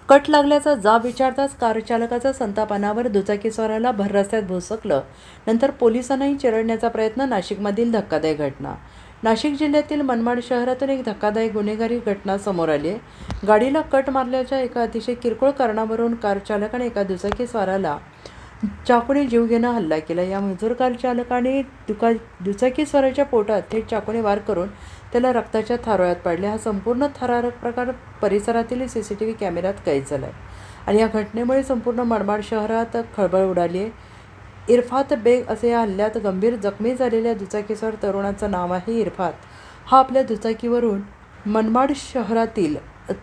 Cut लागल्याचा जाब विचारताच car चालकाचा संतापानावर दुचाकीस्वाराला भर रस्त्यात भोसकलं. नंतर पोलिसांनाही चिरडण्याचा प्रयत्न. नाशिकमधील धक्कादायक घटना. नाशिक जिल्ह्यातील मनमाड शहरातून एक धक्कादायक गुन्हेगारी घटना समोर आली आहे. गाडीला कट मारल्याच्या एका अतिशय किरकोळ कारणावरून कार चालकाने एका दुचाकीस्वाराला चाकूने जीवघेणा हल्ला केला. या मजूर कार चालकाने दुचाकीस्वाराच्या पोटात थेट चाकूने वार करून त्याला रक्ताच्या थारोळ्यात पाडले. हा संपूर्ण थरारक प्रकार परिसरातील CCTV कॅमेऱ्यात कैद झाला आहे आणि या घटनेमुळे संपूर्ण मनमाड शहरात खळबळ उडाली आहे. इरफात बेग असे या हल्ल्यात गंभीर जखमी झालेल्या दुचाकीस्वार तरुणाचं नाव आहे. इरफात हा आपल्या दुचाकीवरून मनमाड शहरातील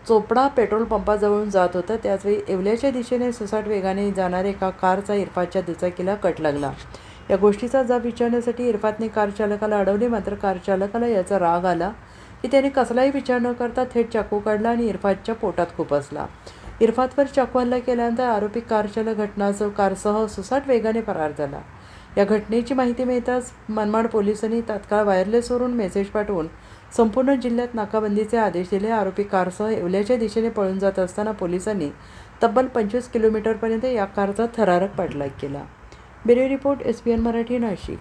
चोपडा पेट्रोल पंपाजवळून जात होता. त्याचवेळी येवल्याच्या दिशेने सुसाट वेगाने जाणाऱ्या एका कारचा इरफातच्या दुचाकीला कट लागला. या गोष्टीचा जाब विचारण्यासाठी इरफातने कार चालकाला अडवले. मात्र कार चालकाला याचा राग आला की त्याने कसलाही विचार न करता थेट चाकू काढला आणि इरफातच्या पोटात खुपसला. इरफातवर चाकू हल्ला केल्यानंतर आरोपी कार चालक घटनास्थळी कारसह सुसाट वेगाने फरार झाला. या घटनेची माहिती मिळताच मनमाड पोलिसांनी तात्काळ वायरलेसवरून मेसेज पाठवून संपूर्ण जिल्ह्यात नाकाबंदीचे आदेश दिले. आरोपी कारसह येवल्याच्या दिशेने पळून जात असताना पोलिसांनी तब्बल 25 किलोमीटरपर्यंत या कारचा थरारक पाठलाग केला. Bureau report SBN Marathi, Nashik.